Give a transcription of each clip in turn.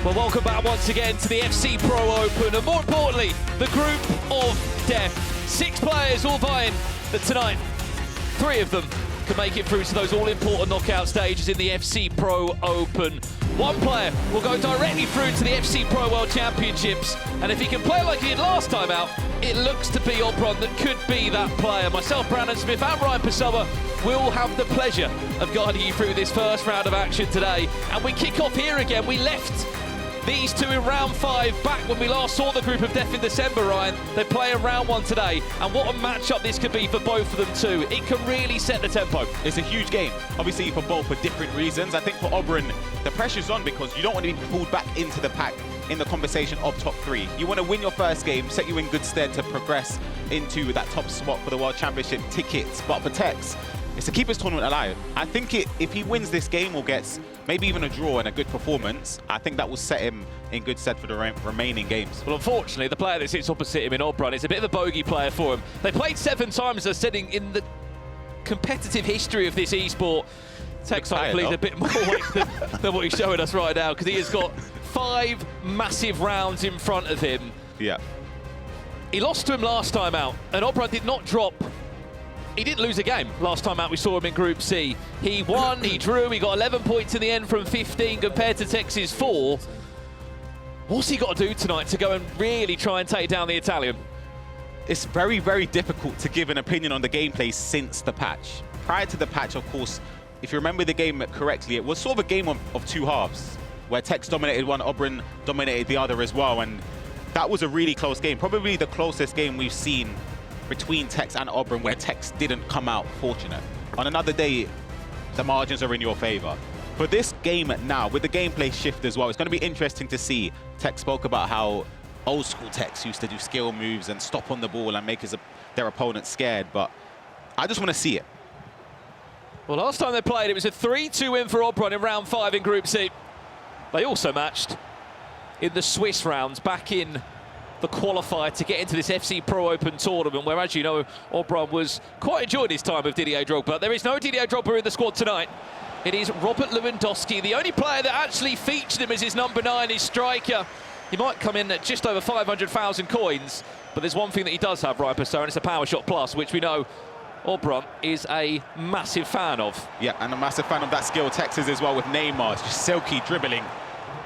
Well, welcome back once again to the FC Pro Open, and more importantly, the group of death. 6 players all vying that tonight, 3 of them can make it through to those all-important knockout stages in the FC Pro Open. 1 player will go directly through to the FC Pro World Championships, and if he can play like he did last time out, it looks to be Obrun that could be that player. Myself, Brandon Smith and Ryan Pessoa will have the pleasure of guiding you through this first round of action today. And we kick off here again. We left these 2 in round 5 back when we last saw the group of death in December, Ryan. They play in round 1 today, and what a matchup this could be for both of them too. It can really set the tempo. It's a huge game, obviously for both for different reasons. I think for Obrun, the pressure's on because you don't want to be pulled back into the pack in the conversation of top 3. You want to win your first game, set you in good stead to progress into that top spot for the World Championship tickets. But for Tekkz, it's to keep his tournament alive. I think if he wins this game or gets maybe even a draw and a good performance, I think that will set him in good stead for the remaining games. Well, unfortunately, the player that sits opposite him in Obrun is a bit of a bogey player for him. They played 7 times, as said, in the competitive history of this e-sport. Tekkz hopefully a bit more weight than what he's showing us right now, because he has got 5 massive rounds in front of him. Yeah. He lost to him last time out, and Obrun did not drop. He didn't lose a game last time out. We saw him in Group C. He won, he drew, he got 11 points in the end from 15 compared to Tekkz's 4. What's he got to do tonight to go and really try and take down the Italian? It's very, very difficult to give an opinion on the gameplay since the patch. Prior to the patch, of course, if you remember the game correctly, it was sort of a game of 2 halves, where Tekkz dominated one, Obrun dominated the other as well, and that was a really close game. Probably the closest game we've seen between Tekkz and Obrun where Tekkz didn't come out fortunate. On another day, the margins are in your favor. For this game now, with the gameplay shift as well, it's going to be interesting to see. Tekkz spoke about how old school Tekkz used to do skill moves and stop on the ball and make their opponents scared, but I just want to see it. Well, last time they played, it was a 3-2 win for Obrun in round 5 in Group C. They also matched in the Swiss rounds back in the qualifier to get into this FC Pro Open tournament, where, as you know, Obrun was quite enjoying his time with Didier Drogba. There is no Didier Drogba in the squad tonight. It is Robert Lewandowski, the only player that actually featured him as his number 9, his striker. He might come in at just over 500,000 coins, but there's one thing that he does have, Ryan Pessoa, and it's a Power Shot Plus, which we know Obrun is a massive fan of. Yeah, and a massive fan of that skill. Tekkz is as well with Neymar, it's just silky dribbling.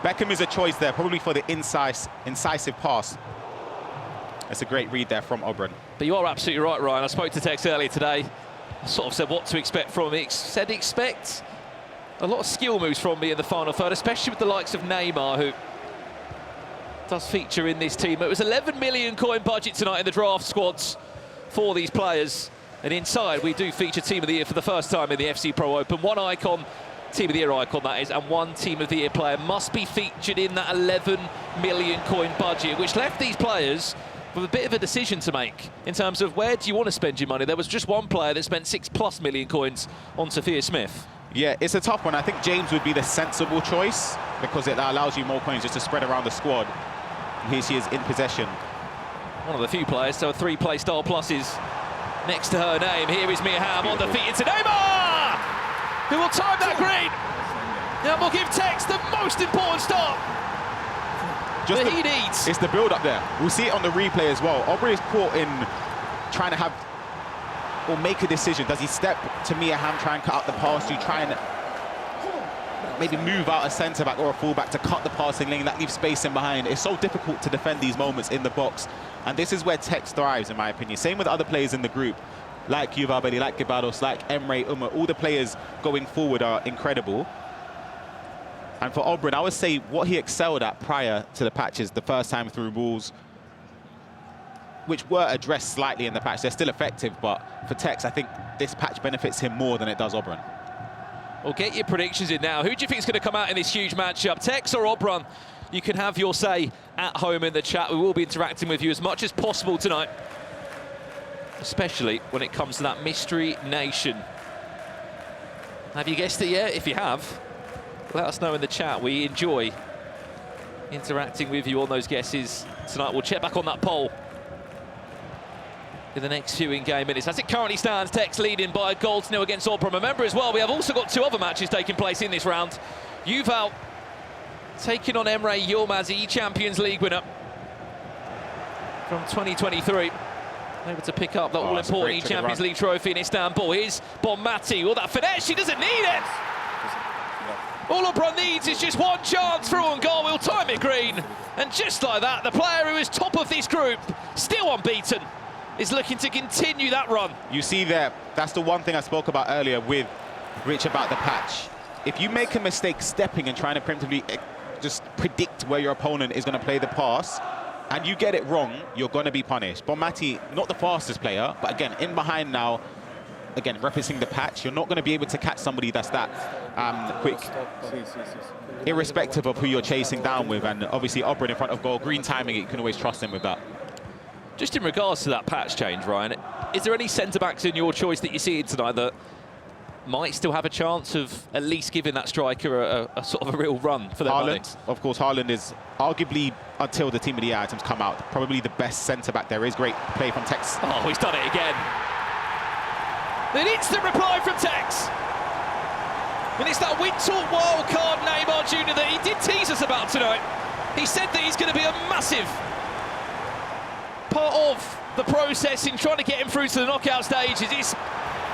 Beckham is a choice there, probably for the incisive pass. It's a great read there from Obrun. But you are absolutely right, Ryan. I spoke to Tekkz earlier today. I sort of said what to expect from him. He said expect a lot of skill moves from me in the final third, especially with the likes of Neymar, who does feature in this team. It was 11 million coin budget tonight in the draft squads for these players. And inside, we do feature Team of the Year for the first time in the FC Pro Open. 1 icon, Team of the Year icon that is, and 1 Team of the Year player must be featured in that 11 million coin budget, which left these players with a bit of a decision to make in terms of where do you want to spend your money. There was just 1 player that spent 6+ million coins on Sophia Smith. Yeah, it's a tough one. I think James would be the sensible choice because it allows you more coins just to spread around the squad. And here she is in possession. One of the few players, so 3 play style pluses next to her name. Here is Mia Hamm on the feet into Neymar, who will time that green. Now we'll give Tekkz the most important start that he needs. It's the build-up there. We'll see it on the replay as well. Obrun is caught in trying to have or make a decision. Does he step to Mia Hamm, try and cut out the pass? Do you try and maybe move out a centre-back or a full-back to cut the passing lane? That leaves space in behind. It's so difficult to defend these moments in the box. And this is where Tekkz thrives, in my opinion. Same with other players in the group, like GuiBarros, like GuiBarros, like Emre, Umut. All the players going forward are incredible. And for Obrun, I would say what he excelled at prior to the patches, the first time through rules, which were addressed slightly in the patch. They're still effective, but for Tekkz, I think this patch benefits him more than it does Obrun. Well, get your predictions in now. Who do you think is going to come out in this huge matchup, Tekkz or Obrun? You can have your say at home in the chat. We will be interacting with you as much as possible tonight, especially when it comes to that Mystery Nation. Have you guessed it yet? If you have, let us know in the chat. We enjoy interacting with you on those guesses tonight. We'll check back on that poll in the next few in-game minutes. As it currently stands, Tekkz leading by a goal to 0 against Obrun. Remember as well, we have also got 2 other matches taking place in this round. Yuval taking on Emre Yilmaz, Champions League winner from 2023. Able to pick up that all-important Champions League trophy in Istanbul. Here's Bonmati. All that finesse, she doesn't need it. All Obrun needs is just one chance through on goal. We'll time it green. And just like that, the player who is top of this group, still unbeaten, is looking to continue that run. You see there, that's the one thing I spoke about earlier with Rich about the patch. If you make a mistake stepping and trying to preemptively just predict where your opponent is going to play the pass, and you get it wrong, you're going to be punished. Bonmati, not the fastest player, but again, in behind now, again, referencing the patch, you're not going to be able to catch somebody that's that quick, irrespective of who you're chasing down with. And obviously, Obrun in front of goal, green timing, you can always trust him with that. Just in regards to that patch change, Ryan, is there any centre-backs in your choice that you see tonight that might still have a chance of at least giving that striker a sort of a real run for their money? Of course, Haaland is arguably, until the Team of the Year items come out, probably the best centre-back there is. Great play from Tekkz. Oh, he's done it again. An instant reply from Tekkz. And it's that winter wild card Neymar Jr. that he did tease us about tonight. He said that he's going to be a massive part of the process in trying to get him through to the knockout stages. It's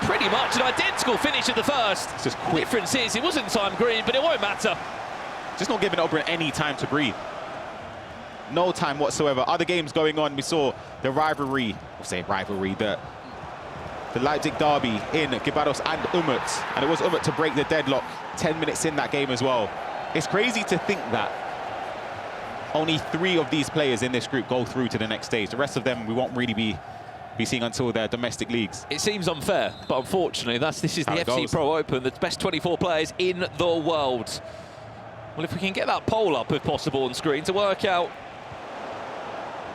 pretty much an identical finish at the first. It's just quick. Difference is it wasn't time green, but it won't matter. Just not giving Obrun any time to breathe. No time whatsoever. Other games going on, we saw the rivalry, the Leipzig derby in GuiBarros and Umut. And it was Umut to break the deadlock 10 minutes in that game as well. It's crazy to think that only 3 of these players in this group go through to the next stage. The rest of them we won't really be seeing until their domestic leagues. It seems unfair, but unfortunately, this is the FC Pro Open, the best 24 players in the world. Well, if we can get that poll up, if possible, on screen to work out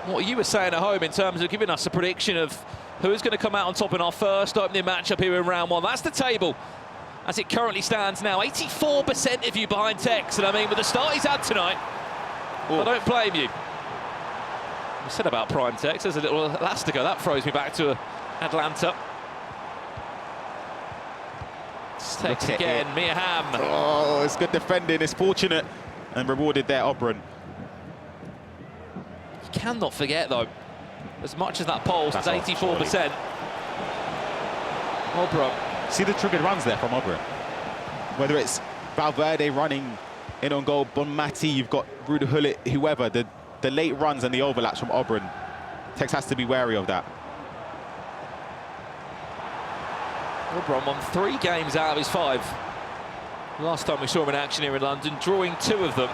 what you were saying at home in terms of giving us a prediction of who's going to come out on top in our first opening matchup here in round 1. That's the table as it currently stands now. 84% of you behind Tekkz, and I mean, with the start he's had tonight, I don't blame you. I said about prime Tekkz, there's a little Elastico, that throws me back to Atlanta. Tekkz again, Miham. Oh, it's good defending, it's fortunate and rewarded there, Obrun. You cannot forget though, as much as that pulse is 84%. Obrun. See the triggered runs there from Obrun. Whether it's Valverde running in on goal, Bonmati, you've got Ruud Gullit, whoever, the late runs and the overlaps from Obrun. Tekkz has to be wary of that. Obrun won 3 games out of his 5. Last time we saw him in action here in London, drawing 2 of them.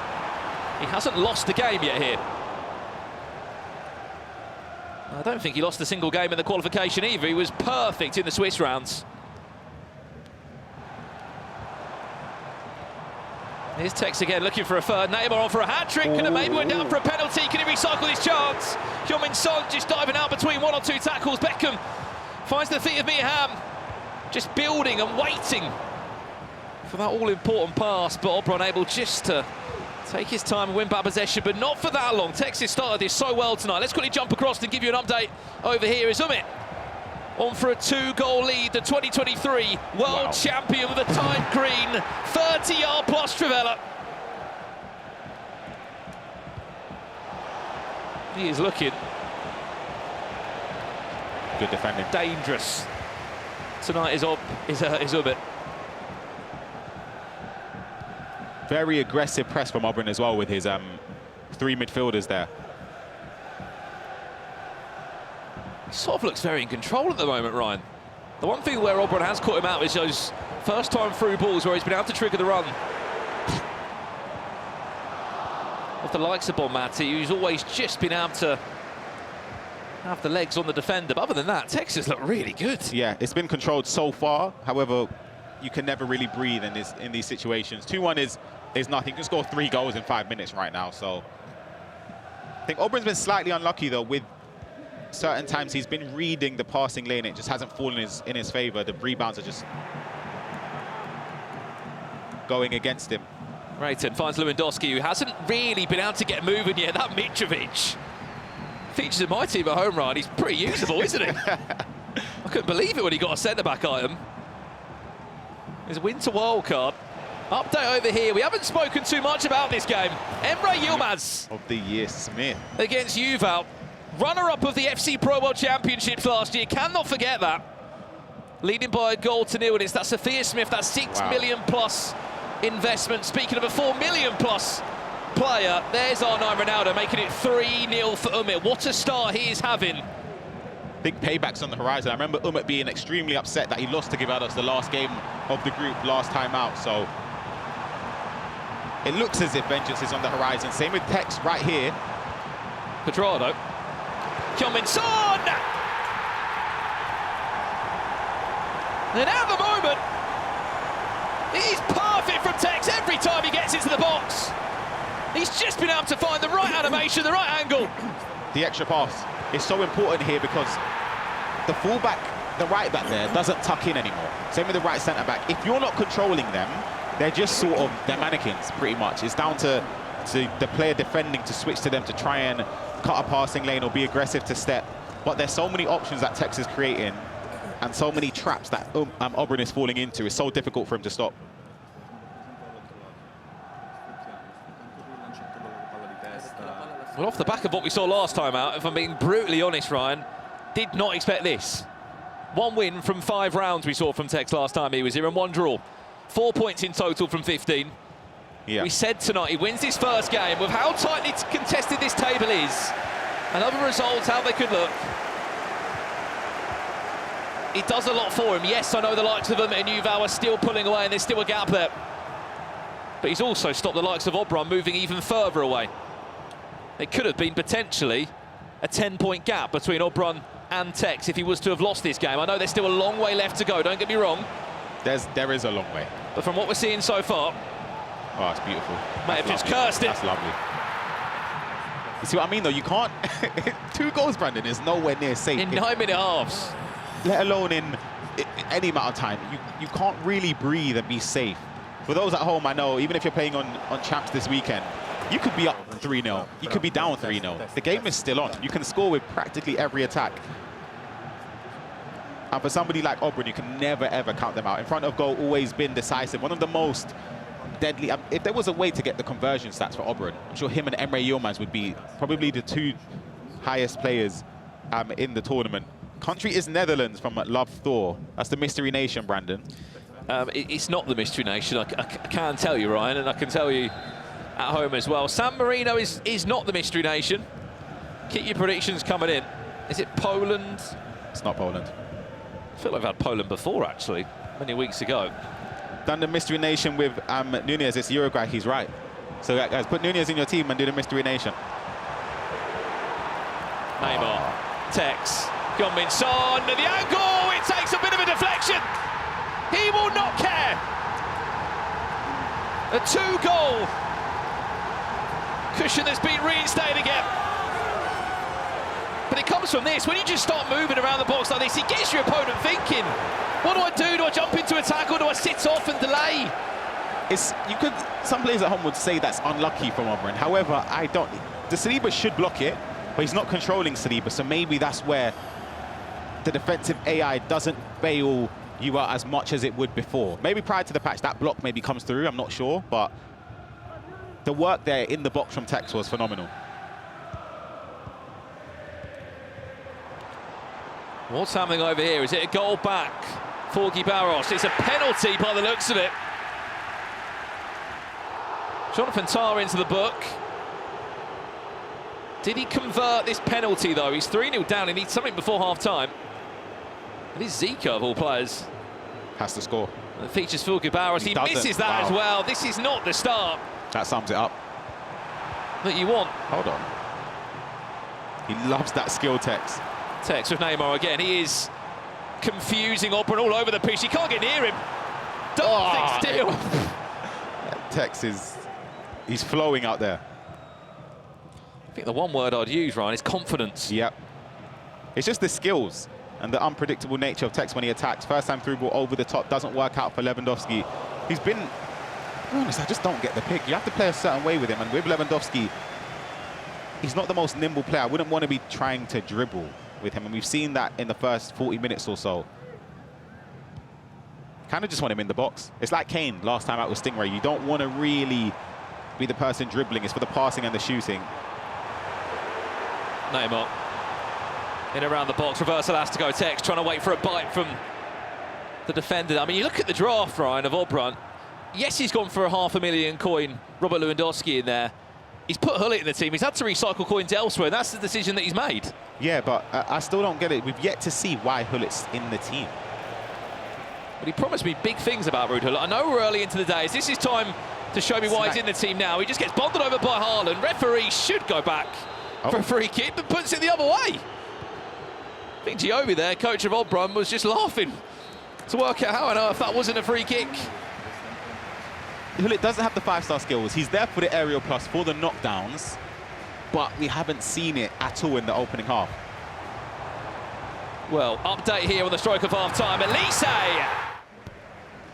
He hasn't lost a game yet here. I don't think he lost a single game in the qualification either. He was perfect in the Swiss rounds. Here's Tekkz again, looking for a third. Neymar on for a hat-trick, and it maybe went down for a penalty. Can he recycle his chance? Heung-min Son just diving out between 1 or 2 tackles. Beckham finds the feet of Miham, just building and waiting for that all-important pass, but Obrun able just to take his time and win back possession, but not for that long. Tekkz has started this so well tonight. Let's quickly jump across and give you an update over here. Is Umut on for a 2-goal lead, the 2023 world champion with a tight green 30-yard plus trivela. He is looking good defending, dangerous tonight. Is Umut. Very aggressive press from Obrun as well with his 3 midfielders there. He sort of looks very in control at the moment, Ryan. The one thing where Obrun has caught him out is those first time through balls where he's been able to trigger the run. Of the likes of Bonmati, who's always just been able to have the legs on the defender. But other than that, Tekkz has looked really good. Yeah, it's been controlled so far. However, you can never really breathe in these situations. 2-1 is nothing. You can score 3 goals in 5 minutes right now. So I think Obrun's been slightly unlucky though with certain times he's been reading the passing lane. It just hasn't fallen in his favor. The rebounds are just going against him. Rayton finds Lewandowski, who hasn't really been able to get moving yet. That Mitrovic features in my team at home, Ryan. He's pretty usable, isn't he? I couldn't believe it when he got a centre-back item. His winter wild card. Update over here. We haven't spoken too much about this game. Emre Yilmaz Of the year, Smith. against Yuval. Runner-up of the FC Pro World Championships last year. Cannot forget that. Leading by a goal to nil, and it's that Sophia Smith, that 6 million plus investment. Speaking of a 4 million plus player, there's R9 Ronaldo making it 3-0 for Umut. What a start he is having. Big paybacks on the horizon. I remember Umut being extremely upset that he lost to GuiBarros the last game of the group last time out, so it looks as if vengeance is on the horizon. Same with Tekkz right here. Quadrado. Heung-min Son! And at the moment, it is perfect from Tekkz every time he gets into the box. He's just been able to find the right animation, the right angle. The extra pass is so important here because the fullback, the right back there, doesn't tuck in anymore. Same with the right centre back. If you're not controlling them, they're just sort of, they're mannequins, pretty much. It's down to the player defending to switch to them to try and cut a passing lane or be aggressive to step. But there's so many options that Tekkz is creating and so many traps that Obrun is falling into. It's so difficult for him to stop. Well, off the back of what we saw last time out, if I'm being brutally honest, Ryan, did not expect this. 1 win from 5 rounds we saw from Tekkz last time he was here, and 1 draw. 4 points in total from 15. Yeah. We said tonight he wins this first game with how tightly contested this table is and other results, how they could look. It does a lot for him. Yes, I know the likes of him and Yuval are still pulling away and there's still a gap there. But he's also stopped the likes of Obrun moving even further away. It could have been potentially a 10-point gap between Obrun and Tekkz if he was to have lost this game. I know there's still a long way left to go, don't get me wrong. There is a long way. But from what we're seeing so far... Oh, it's beautiful. May have just cursed it. That's lovely. You see what I mean, though? You can't... 2 goals, Brandon, is nowhere near safe. In 9-minute halves. Let alone in any amount of time. You can't really breathe and be safe. For those at home, I know, even if you're playing on Champs this weekend, you could be up 3-0. You could be down 3-0. The game is still on. You can score with practically every attack. And for somebody like Obrun, you can never, ever count them out. In front of goal, always been decisive. One of the most deadly... if there was a way to get the conversion stats for Obrun, I'm sure him and Emre Yilmaz would be probably the 2 highest players in the tournament. Country is Netherlands from Love Thor. That's the Mystery Nation, Brandon. It's not the Mystery Nation, I can tell you, Ryan, and I can tell you at home as well. San Marino is not the Mystery Nation. Keep your predictions coming in. Is it Poland? It's not Poland. I feel like I've had Poland before, actually, many weeks ago. Done the Mystery Nation with Nunez. It's Uruguay. He's right. So, guys, put Nunez in your team and do the Mystery Nation. Neymar, Tekkz, Heung-min Son, the angle, it takes a bit of a deflection. He will not care. A 2-goal cushion that's been reinstated again. But it comes from this. When you just start moving around the box like this, it gets your opponent thinking, what do I do? Do I jump into attack or do I sit off and delay? Some players at home would say that's unlucky from Obrun. However, I don't. The Saliba should block it, but he's not controlling Saliba, so maybe that's where the defensive AI doesn't bail you out as much as it would before. Maybe prior to the patch, that block maybe comes through, I'm not sure, but the work there in the box from Tekkz was phenomenal. What's happening over here? Is it a goal back for GuiBarros? It's a penalty by the looks of it. Jonathan Tah into the book. Did he convert this penalty, though? He's 3-0 down. He needs something before half-time. It is Zika, of all players. Has to score. And the features for GuiBarros. He misses that as well. This is not the start that sums it up that you want. Hold on. He loves that skill, Tekkz. Tekkz with Neymar again. He is confusing Obrun all over the pitch. He can't get near him. Don't think still. Tekkz he's flowing out there. I think the one word I'd use, Ryan, is confidence. Yep. It's just the skills and the unpredictable nature of Tekkz when he attacks. First time through ball over the top, doesn't work out for Lewandowski. He's been, to be honest, I just don't get the pick. You have to play a certain way with him, and with Lewandowski, he's not the most nimble player. I wouldn't want to be trying to dribble with him, and we've seen that in the first 40 minutes or so. Kind of just want him in the box. It's like Kane last time out with Stingray. You don't want to really be the person dribbling. It's for the passing and the shooting. Neymar in around the box. Reversal has to go. Tekkz trying to wait for a bite from the defender. I mean, you look at the draft, Ryan, of Obrun. Yes, he's gone for a £500,000 coin. Robert Lewandowski in there. He's put Hullet in the team. He's had to recycle coins elsewhere. And that's the decision that he's made. Yeah, but I still don't get it. We've yet to see why Hullet's in the team. But he promised me big things about Ruud Hullet. I know we're early into the days. This is time to show me why he's in the team now. He just gets bonded over by Haaland. Referee should go back for a free kick, but puts it the other way. I think Giovi there, coach of Obrun, was just laughing to work out how on earth that wasn't a free kick. Hullet doesn't have the 5-star skills. He's there for the aerial plus, for the knockdowns, but we haven't seen it at all in the opening half. Well, update here on the stroke of half-time. Elise,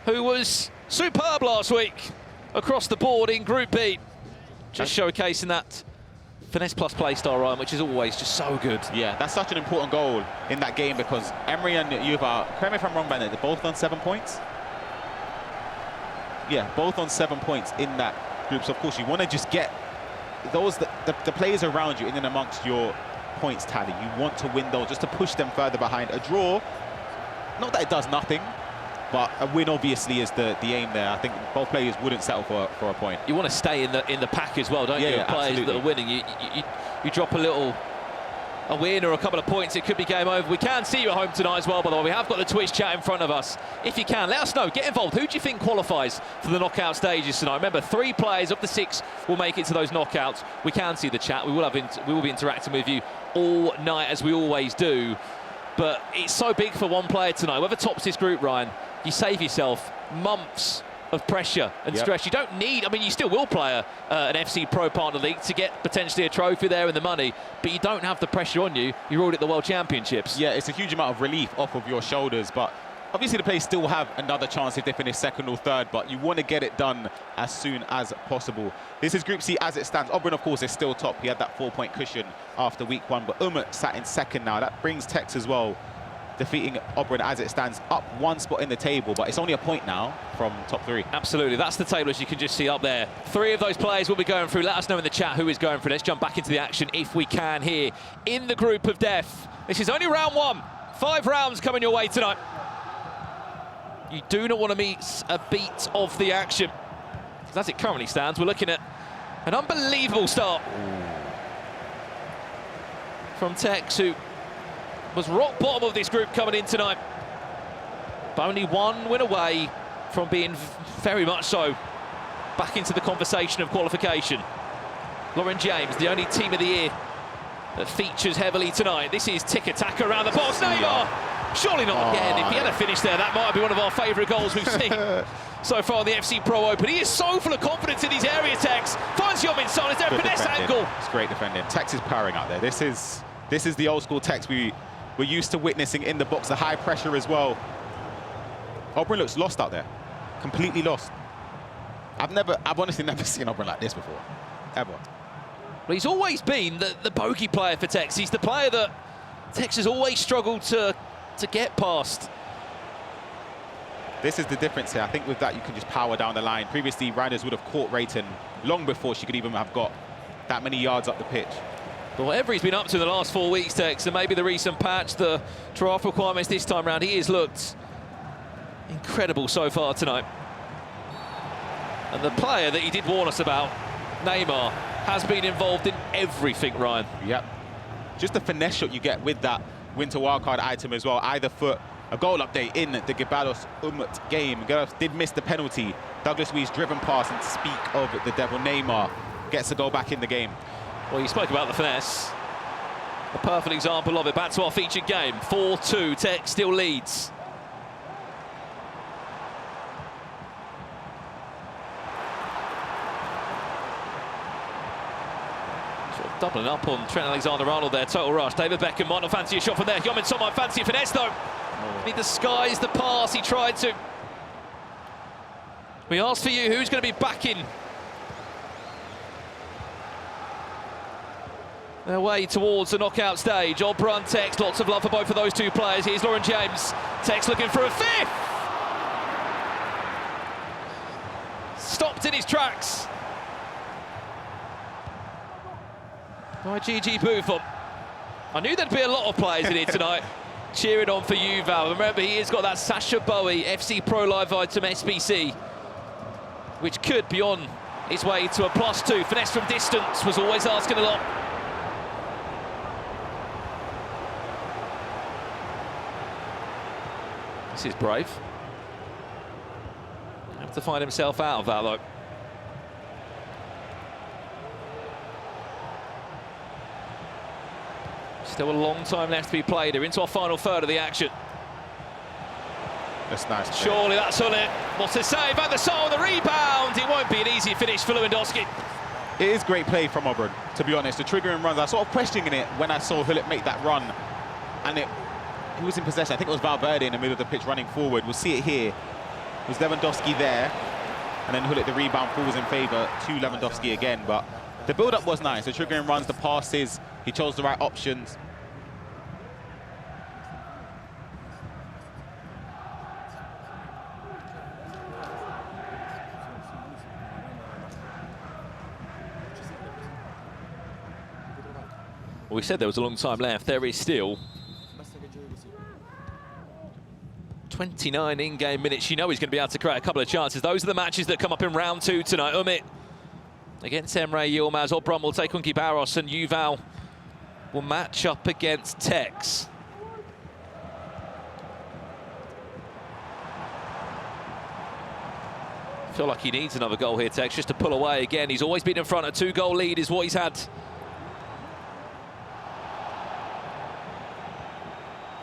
who was superb last week across the board in Group B. Just showcasing that finesse plus play style, Ryan, which is always just so good. Yeah, that's such an important goal in that game because Emery and Juve, correct me if I'm wrong, Bennett, they're both on 7 points? Yeah, both on 7 points in that group. So, of course, you want to just get those, the players around you in and amongst your points tally. You want to win those just to push them further behind. A draw, not that it does nothing, but a win obviously is the aim there. I think both players wouldn't settle for a point. You want to stay in the pack as well, don't you? Yeah, players absolutely. that are winning. You drop a win or a couple of points, it could be game over. We can see you at home tonight as well, by the way. We have got the Twitch chat in front of us. If you can, let us know. Get involved. Who do you think qualifies for the knockout stages tonight? Remember, 3 players of the 6 will make it to those knockouts. We can see the chat. We will be interacting with you all night, as we always do. But it's so big for one player tonight. Whoever tops this group, Ryan, you save yourself months of pressure and stress. You don't need, I mean, you still will play an FC Pro Partner League to get potentially a trophy there and the money, but you don't have the pressure on you. You're already at the World Championships. Yeah, it's a huge amount of relief off of your shoulders, but obviously the players still have another chance if they finish 2nd or 3rd, but you want to get it done as soon as possible. This is Group C as it stands. Obrun, of course, is still top. He had that 4-point cushion after week 1, but Umut sat in 2nd now. That brings Tekkz as well, defeating Obrun as it stands, up 1 spot in the table, but it's only a point now from top 3. Absolutely, that's the table as you can just see up there. 3 of those players will be going through. Let us know in the chat who is going through. Let's jump back into the action if we can here in the group of death. This is only round 1. 5 rounds coming your way tonight. You do not want to miss a beat of the action. Because as it currently stands, we're looking at an unbelievable start from Tekkz, who was rock bottom of this group coming in tonight. But only 1 win away from being very much so back into the conversation of qualification. Lauren James, the only team of the year that features heavily tonight. This is tick-attack around the box. Neymar! Surely not again. If he had a finish there, that might have been one of our favourite goals we've seen so far in the FC Pro Open. He is so full of confidence in these area Tekkz. Finds Yomin Son. Is there a finesse angle? It's great defending. Tekkz is powering out there. This is the old school Tekkz we're used to witnessing in the box. The high pressure as well. Obrun looks lost out there. Completely lost. I've honestly never seen Obrun like this before. Ever. Well, he's always been the bogey player for Tekkz. He's the player that Tekkz has always struggled to get past. This is the difference here. I think with that you can just power down the line. Previously, Reinders would have caught Rayton long before she could even have got that many yards up the pitch. But whatever he's been up to in the last 4 weeks, Tekkz, and maybe the recent patch, the draft requirements this time round, he has looked incredible so far tonight. And the player that he did warn us about, Neymar, has been involved in everything, Ryan. Yep. Just the finesse shot you get with that winter wildcard item as well. Either foot, a goal update in the GuiBarros Umut game. GuiBarros did miss the penalty. Douglas Luiz driven past, and speak of the devil, Neymar gets the goal back in the game. Well, you spoke about the finesse. A perfect example of it. Back to our featured game. 4-2. Tekkz still leads. Sort of doubling up on Trent Alexander-Arnold there. Total rush. David Beckham might not fancy a shot from there. Yomin Son might fancy a finesse, though. He disguised the pass. He tried to. We asked for you who's going to be backing their way towards the knockout stage. Obrun, Tekkz, lots of love for both of those 2 players. Here's Lauren James. Tekkz looking for a 5th. in his tracks. By GG Buffon. I knew there'd be a lot of players in here tonight cheering on for Yuval. Remember, he has got that Sasha Bowie FC Pro Live item SBC, which could be on his way to a +2. Finesse from distance was always asking a lot. This is brave. Have to find himself out of that, though. Still a long time left to be played here. Into our final third of the action. That's nice. Surely that's on it. What a save at the soul, the rebound. It won't be an easy finish for Lewandowski. It is great play from Obrun, to be honest. The triggering runs, I was sort of questioning it when I saw Hullet make that run. And he was in possession. I think it was Valverde in the middle of the pitch running forward. We'll see it here. It was Lewandowski there. And then Hullet, the rebound falls in favour to Lewandowski again. But the build-up was nice. The triggering runs, the passes. He chose the right options. Well, we said there was a long time left. There is still 29 in-game minutes. You know he's going to be able to create a couple of chances. Those are the matches that come up in round 2 tonight. Umut against Emre Yilmaz. Obrun will take on GuiBarros, and Yuval will match up against Tekkz. I feel like he needs another goal here, Tekkz, just to pull away again. He's always been in front. A 2-goal lead is what he's had.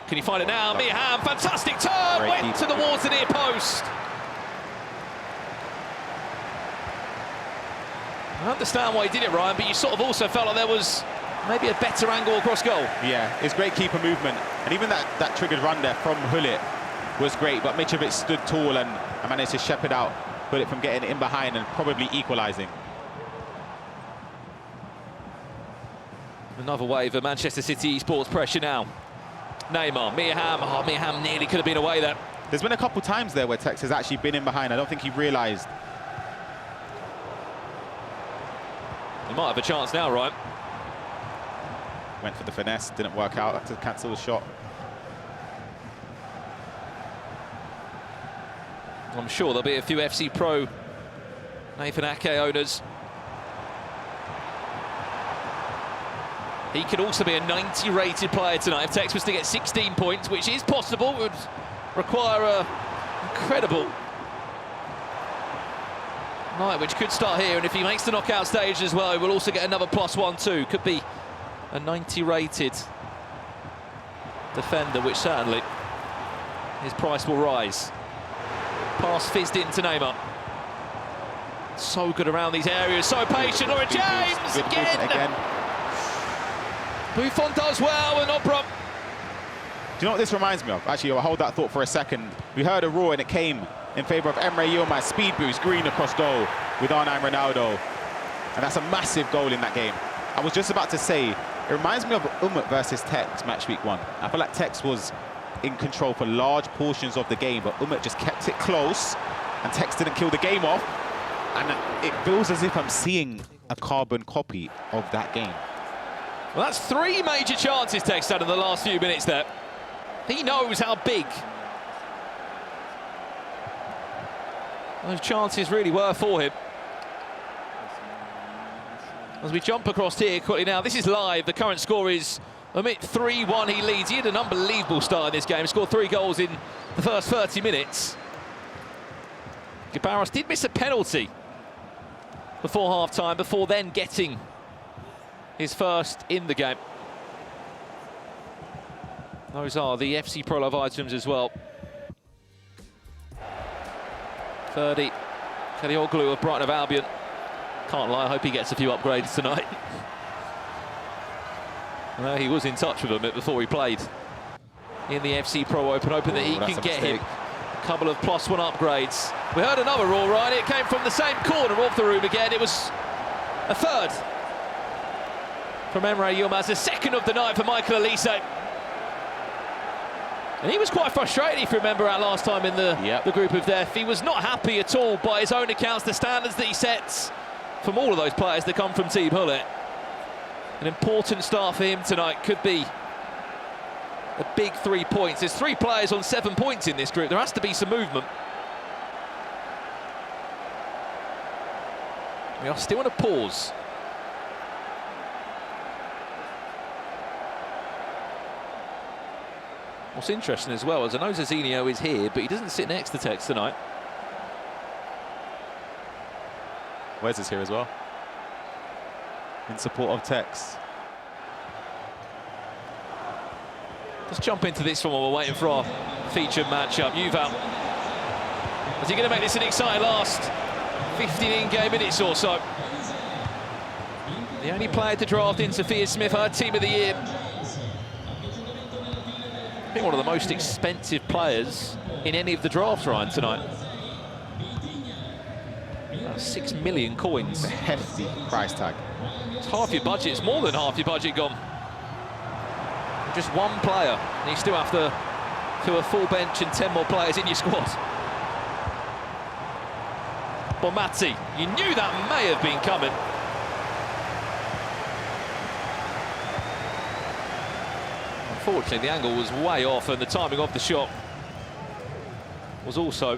Can you find it now? Miham, fantastic turn, went towards the near post. I understand why he did it, Ryan, but you sort of also felt like there was maybe a better angle across goal. Yeah, it's great keeper movement. And even that triggered run there from Hullet was great, but Mitrovic stood tall and managed to shepherd out Hullet from getting in behind and probably equalising. Another wave of Manchester City EASports pressure now. Neymar, Miham. Oh, Miham nearly could have been away there. There's been a couple times there where Tekkz has actually been in behind. I don't think he realised. He might have a chance now, Ryan. Went for the finesse, didn't work out, had to cancel the shot. I'm sure there'll be a few FC Pro Nathan Ake owners. He could also be a 90-rated player tonight if Tekkz was to get 16 points, which is possible. It would require a incredible night, which could start here. And if he makes the knockout stage as well, he will also get another +1 too. Could be a 90-rated defender, which certainly his price will rise. Pass fizzed into Neymar. So good around these areas, so patient. Laura James again. Buffon does well, and Obrun. Do you know what this reminds me of? Actually, I'll hold that thought for a second. We heard a roar and it came in favour of Emre Yilmaz. Speed boost, green across goal with R9 Ronaldo. And that's a massive goal in that game. I was just about to say, it reminds me of Umut versus Tekkz match week 1. I feel like Tekkz was in control for large portions of the game, but Umut just kept it close and Tekkz didn't kill the game off. And it feels as if I'm seeing a carbon copy of that game. Well, that's 3 major chances Tekkz had in the last few minutes there. He knows how big those chances really were for him. As we jump across here quickly now, this is live. The current score is Umut 3-1. He leads. He had an unbelievable start in this game. Scored 3 goals in the first 30 minutes. GuiBarros did miss a penalty before half-time, before then getting his first in the game. Those are the FC Pro Live items as well. 30, Kalioglu of Brighton of Albion. Can't lie, I hope he gets a few upgrades tonight. Well, he was in touch with him before he played in the FC Pro Open, hoping that he can get him a couple of +1 upgrades. We heard another roar, right? It came from the same corner of the room again. It was a third from Emre Yilmaz, the second of the night for Michael Elise. And he was quite frustrated, if you remember, our last time in the group of death. He was not happy at all by his own accounts, the standards that he sets from all of those players that come from Team Hullet. An important start for him tonight, could be a big 3 points. There's 3 players on 7 points in this group. There has to be some movement. We are still on a pause. What's interesting as well is I know Zazinho is here, but he doesn't sit next to Tekkz tonight. Wes is here as well, in support of Tekkz. Let's jump into this one while we're waiting for our featured matchup. Yuval, is he going to make this an exciting last 15 in-game minutes or so? The only player to draft in Sophia Smith, her team of the year. I think one of the most expensive players in any of the drafts, Ryan, tonight. 6 million coins. A hefty price tag. It's half your budget, it's more than half your budget gone. Just one player, and you still have to fill a full bench and 10 more players in your squad. Bonmati, you knew that may have been coming. Unfortunately, the angle was way off, and the timing of the shot was also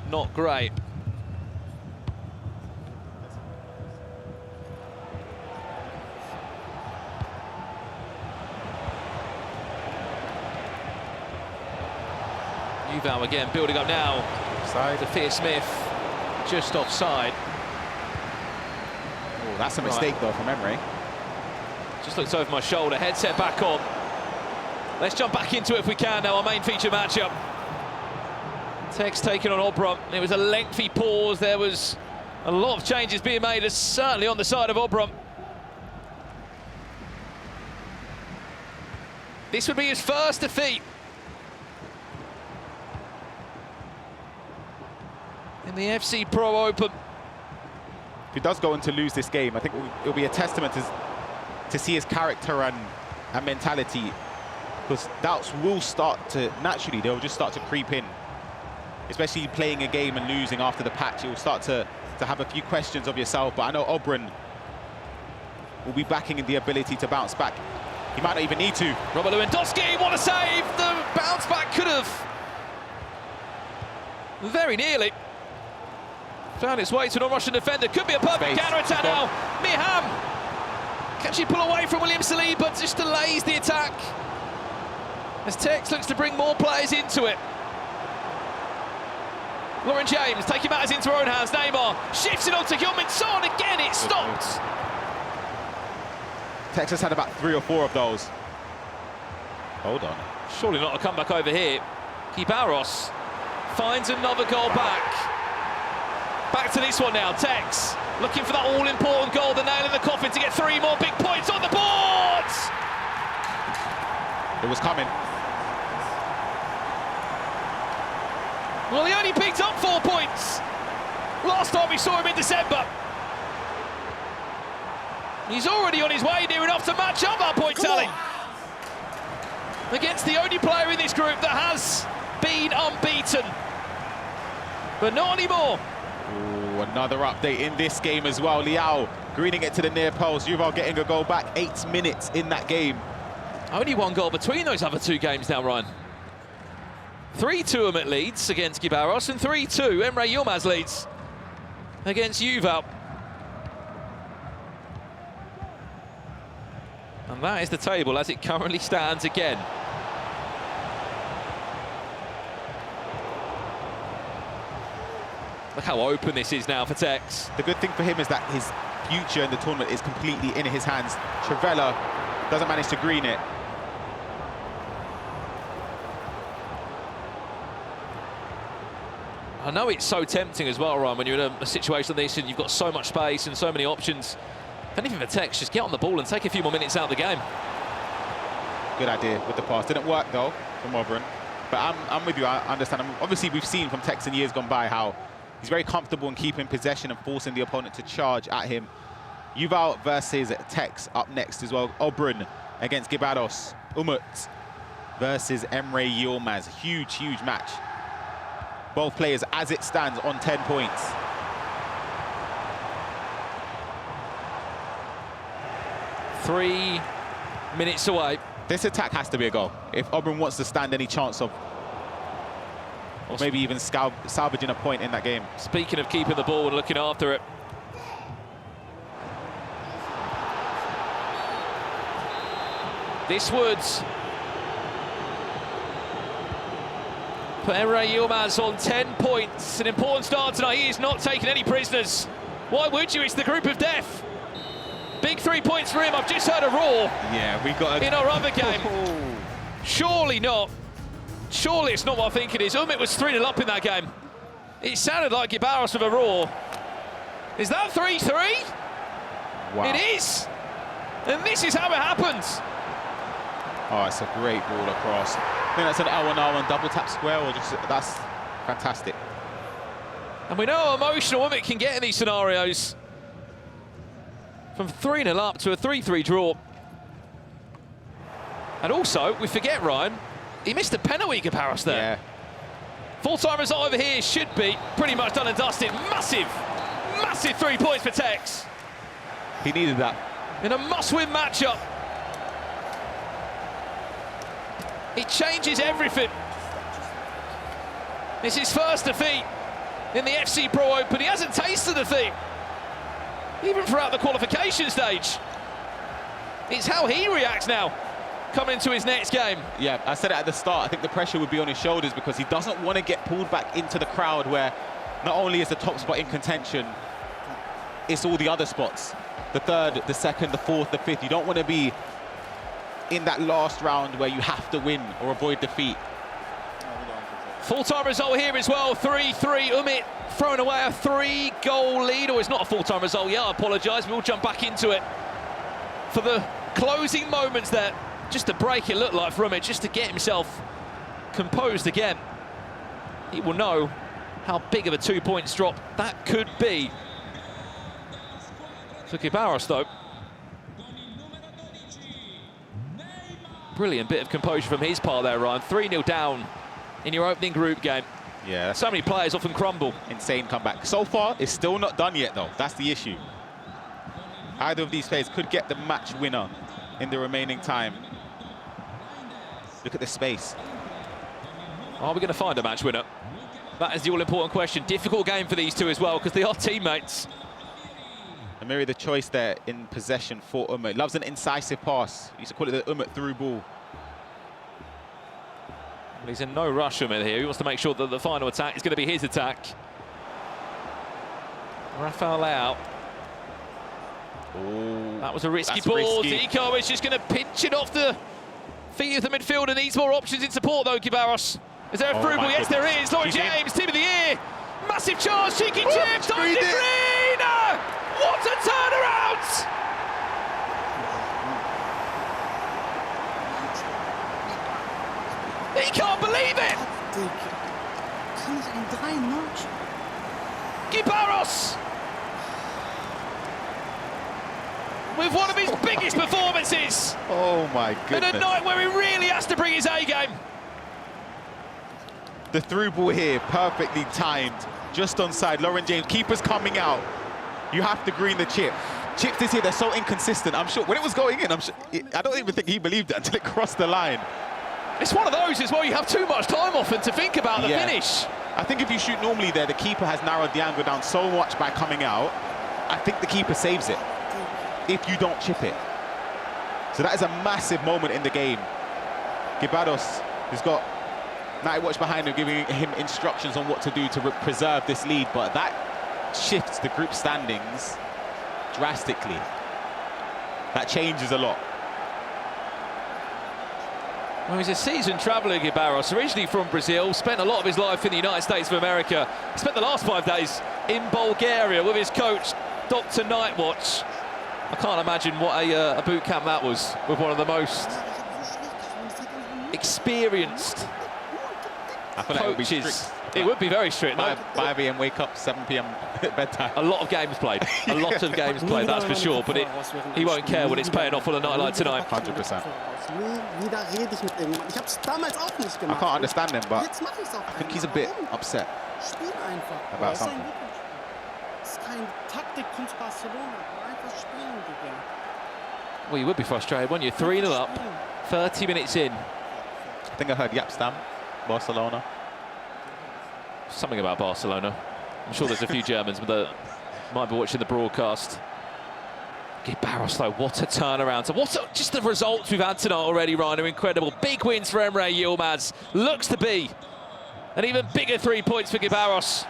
not great. Yuval again building up now. Offside. Sophia Smith just offside. Oh, that's a mistake though from Emery. Just looked over my shoulder, headset back on. Let's jump back into it if we can now, our main feature matchup. Tekkz taking on Obrun. It was a lengthy pause. There was a lot of changes being made, certainly on the side of Obrun. This would be his first defeat in the FC Pro Open. If he does go on to lose this game, I think it'll be a testament to see his character and mentality, because doubts will start to, naturally, they'll just start to creep in. Especially playing a game and losing after the patch, you'll start to have a few questions of yourself. But I know Obrun will be backing in the ability to bounce back. He might not even need to. Robert Lewandowski, what a save! The bounce back could have very nearly found its way to a non-Russian defender. Could be a perfect counter-attack now. Miham, can she pull away from William Salih, but just delays the attack as Tekkz looks to bring more players into it. Lauren James taking matters into her own hands. Neymar shifts it on to Heung-min Son. Again, it stopped. Tekkz has had about 3 or 4 of those. Hold on. Surely not a comeback over here. GuiBarros finds another goal back. Back to this one now. Tekkz looking for that all-important goal, the nail in the coffin to get 3 more big points on the board. It was coming. Well, he only picked up 4 points. Last time we saw him in December. He's already on his way near enough to match up that point tally against the only player in this group that has been unbeaten. But not anymore. Ooh, another update in this game as well. Liao greening it to the near post. Yuval getting a goal back. 8 minutes in that game. Only 1 goal between those other 2 games now, Ryan. 3-2 Umut leads against GuiBarros, and 3-2 Emre Yilmaz leads against Yuval. And that is the table as it currently stands again. Look how open this is now for Tekkz. The good thing for him is that his future in the tournament is completely in his hands. Trivella doesn't manage to green it. I know it's so tempting as well, Ryan, when you're in a situation like this and you've got so much space and so many options. If anything for Tekkz, just get on the ball and take a few more minutes out of the game. Good idea with the pass. Didn't work, though, from Obrun. But I'm with you, I understand. Obviously, we've seen from Tekkz in years gone by how he's very comfortable in keeping possession and forcing the opponent to charge at him. Yuval versus Tekkz up next as well. Obrun against GuiBarros. Umut versus Emre Yilmaz. Huge, huge match. Both players, as it stands, on 10 points. Three minutes away. This attack has to be a goal. If Obrun wants to stand any chance of maybe even salvaging a point in that game. Speaking of keeping the ball and looking after it. This would put Emre Yilmaz on 10 points. An important start tonight. He is not taking any prisoners. Why would you? It's the group of death. Big 3 points for him. I've just heard a roar. Yeah, we got in our other game. Surely not. Surely it's not what I think it is. Umut was 3-0 up in that game. It sounded like GuiBarros with a roar. Is that 3-3? Wow. It is. And this is how it happens. Oh, it's a great ball across. I think that's an L1R1 double tap square, or just that's fantastic. And we know how emotional Umut can get in these scenarios. From 3-0 up to a 3-3 draw. And also, we forget, Ryan, he missed a penalty, GuiBarros there. Yeah. Full-time result over here should be pretty much done and dusted. Massive, massive 3 points for Tekkz. He needed that. In a must-win matchup. It changes everything. It's his first defeat in the FC Pro Open. He hasn't tasted defeat, even throughout the qualification stage. It's how he reacts now, coming into his next game. Yeah, I said it at the start. I think the pressure would be on his shoulders because he doesn't want to get pulled back into the crowd where not only is the top spot in contention, it's all the other spots. The third, the second, the fourth, the fifth. You don't want to be in that last round where you have to win or avoid defeat. Full-time result here as well, 3-3. Umut throwing away a 3-goal lead. Or it's not a full-time result, yeah, I apologise. We'll jump back into it. For the closing moments there, just to break it looked like for Umut, just to get himself composed again. He will know how big of a 2 points drop that could be. For GuiBarros, though. Brilliant bit of composure from his part there, Ryan. 3-0 down in your opening group game. Yeah. So many players often crumble. Insane comeback. So far, it's still not done yet, though. That's the issue. Either of these players could get the match winner in the remaining time. Look at the space. Are we going to find a match winner? That is the all-important question. Difficult game for these two as well, because they are teammates. Amiri, the choice there in possession for Umut. Loves an incisive pass. He used to call it the Umut through ball. Well, he's in no rush, Umut, here. He wants to make sure that the final attack is going to be his attack. Rafael out. Oh, that was a risky ball. Zico is just going to pinch it off the feet of the midfielder. Needs more options in support, though, GuiBarros. Is there a through ball? Yes, there is. Lauren James, team of the year. Massive chance, cheeky chip. Time to green. What a turnaround! He can't believe it! GuiBarros! With one of his biggest performances! Oh my goodness. In a night where he really has to bring his A-game. The through ball here, perfectly timed, just onside. Lauren James, keeper's coming out. You have to green the chip. Chips this here, they're so inconsistent. I'm sure when it was going in, I don't even think he believed it until it crossed the line. It's one of those as well, you have too much time often to think about the finish. I think if you shoot normally there, the keeper has narrowed the angle down so much by coming out. I think the keeper saves it if you don't chip it. So that is a massive moment in the game. GuiBarros has got Night Watch behind him, giving him instructions on what to do to preserve this lead, but that shifts the group standings drastically. That changes a lot. Well, he's a seasoned traveller, GuiBarros, originally from Brazil, spent a lot of his life in the United States of America. He spent the last 5 days in Bulgaria with his coach, Dr. Nightwatch. I can't imagine what a boot camp that was, with one of the most experienced I feel like coaches It would be very strict. 5 a.m. wake up, 7 p.m. bedtime. A lot of games played. A lot of games played, that's for sure. But he won't care when it's paying off on a night like tonight. 100%. I can't understand him, but I think he's a bit upset about something. Well, you would be frustrated, wouldn't you? 3-0 up, 30 minutes in. I think I heard Yapstam, Barcelona. Something about Barcelona. I'm sure there's a few Germans that might be watching the broadcast. GuiBarros, though, what a turnaround. So just the results we've had tonight already, Ryan, are incredible. Big wins for Emre Yilmaz. Looks to be an even bigger 3 points for GuiBarros.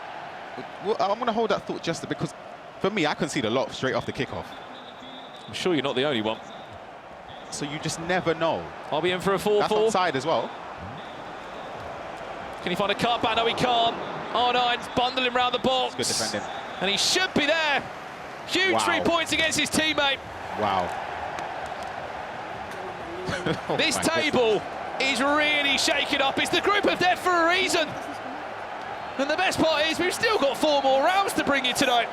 Well, I'm going to hold that thought just because, for me, I concede a lot straight off the kickoff. I'm sure you're not the only one. So you just never know. I'll be in for a 4-4. That's onside as well. Can he find a cutback? No, he can't. R9's bundling around the box. Good defending. And he should be there. Huge 3 points against his teammate. Wow. This table is really shaken up. It's the group of death for a reason. And the best part is we've still got 4 more rounds to bring you tonight.